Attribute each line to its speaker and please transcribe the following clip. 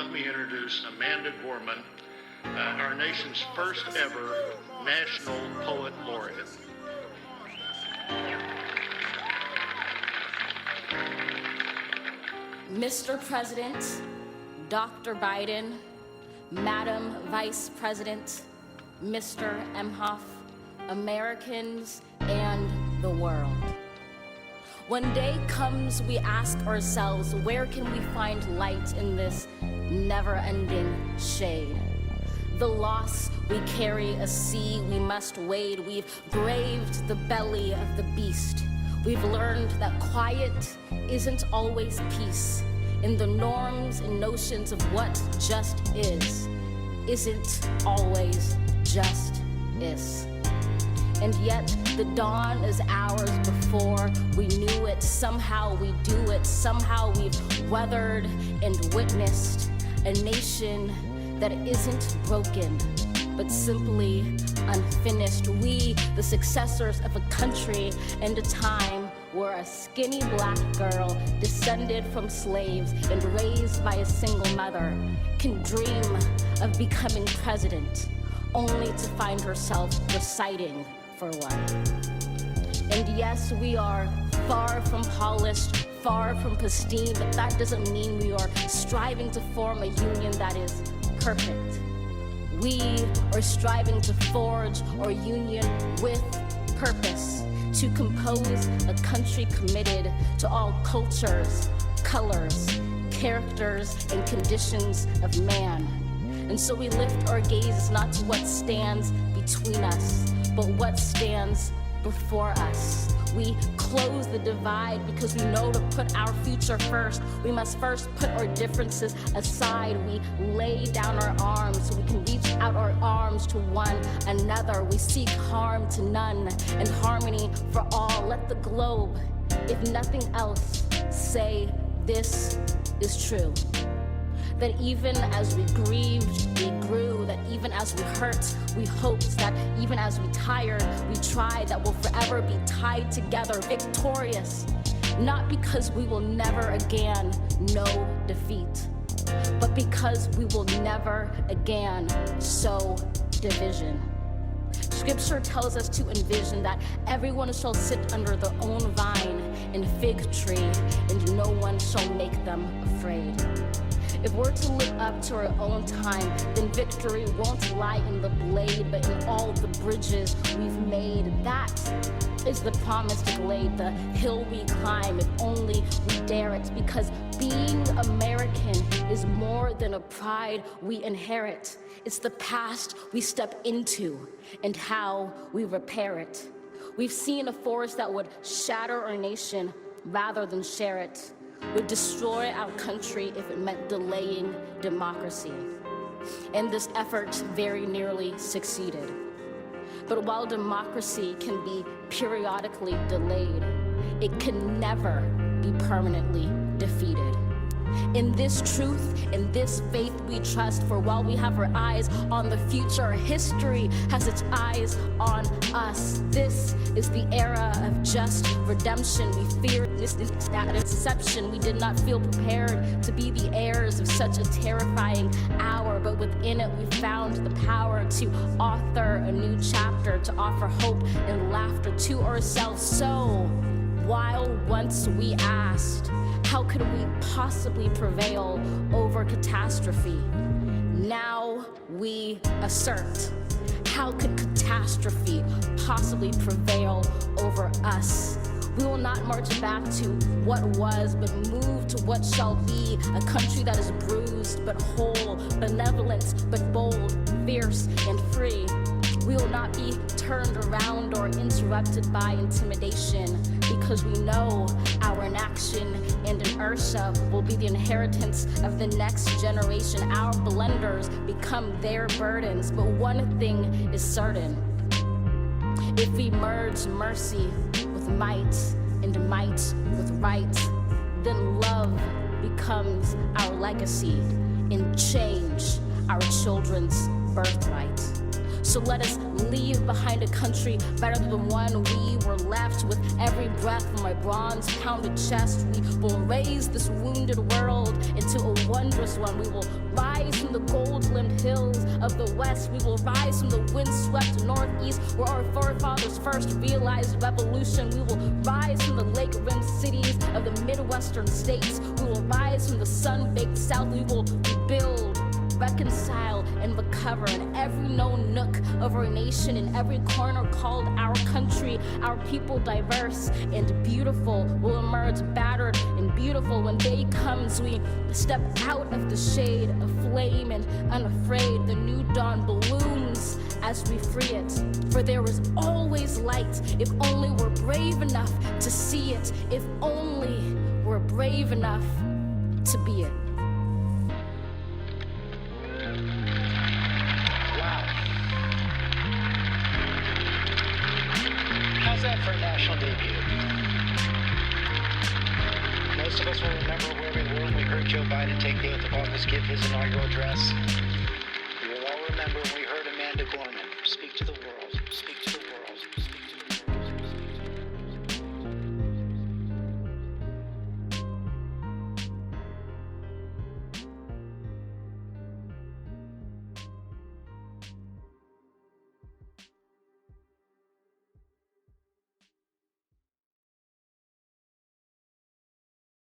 Speaker 1: let me introduce Amanda Gorman, our nation's first ever National Poet Laureate.
Speaker 2: Mr. President, Dr. Biden, Madam Vice President, Mr. Emhoff, Americans, and the world. When day comes, we ask ourselves, where can we find light in this never-ending shade? The loss we carry, a sea we must wade. We've braved the belly of the beast. We've learned that quiet isn't always peace. In the norms and notions of what just is, isn't always just is. And yet the dawn is ours before we knew it. Somehow we do it. Somehow we've weathered and witnessed a nation that isn't broken, but simply unfinished. We, the successors of a country and a time where a skinny black girl descended from slaves and raised by a single mother can dream of becoming president, only to find herself reciting for one. And yes, we are far from polished, far from pristine, but that doesn't mean we are striving to form a union that is perfect. We are striving to forge our union with purpose, to compose a country committed to all cultures, colors, characters, and conditions of man. And so we lift our gaze not to what stands between us, but what stands before us. We close the divide because we know to put our future first. We must first put our differences aside. We lay down our arms so we can reach out our arms to one another. We seek harm to none and harmony for all. Let the globe, if nothing else, say this is true. That even as we grieved, we grew. That even as we hurt, we hoped. That even as we tired, we tried. That we'll forever be tied together, victorious. Not because we will never again know defeat, but because we will never again sow division. Scripture tells us to envision that everyone shall sit under their own vine and fig tree, and no one shall make them afraid. If we're to live up to our own time, then victory won't lie in the blade, but in all the bridges we've made. That is the promised glade, the hill we climb, if only we dare it. Because being American is more than a pride we inherit. It's the past we step into and how we repair it. We've seen a force that would shatter our nation rather than share it, would destroy our country if it meant delaying democracy. And this effort very nearly succeeded. But while democracy can be periodically delayed, it can never be permanently defeated. In this truth, in this faith we trust, for while we have our eyes on the future, history has its eyes on us. This is the era of just redemption. We feared this at inception. We did not feel prepared to be the heirs of such a terrifying hour, but within it we found the power to author a new chapter, to offer hope and laughter to ourselves. So, while once we asked, how could we possibly prevail over catastrophe? Now we assert, how could catastrophe possibly prevail over us? We will not march back to what was, but move to what shall be, a country that is bruised but whole, benevolent but bold, fierce and free. We will not be turned around or interrupted by intimidation, because we know our inaction and inertia will be the inheritance of the next generation. Our blunders become their burdens, but one thing is certain. If we merge mercy with might and might with right, then love becomes our legacy and change our children's birthright. So let us leave behind a country better than the one we were left with. Every breath from my bronze-pounded chest, we will raise this wounded world into a wondrous one. We will rise from the gold-limbed hills of the west. We will rise from the wind-swept northeast, where our forefathers first realized revolution. We will rise from the lake-rimmed cities of the Midwestern states. We will rise from the sun-baked south. We will rebuild, reconcile, and recover in every known nook of our nation, in every corner called our country. Our people, diverse and beautiful, will emerge battered and beautiful. When day comes, we step out of the shade of flame and unafraid. The new dawn blooms as we free it. For there is always light if only we're brave enough to see it, if only we're brave enough to be it.
Speaker 3: How's that for a national debut? Most of us will remember where we were when we heard Joe Biden take the oath of office give his inaugural address. We will all remember when we heard Amanda Gorman speak to the world, speak to the world.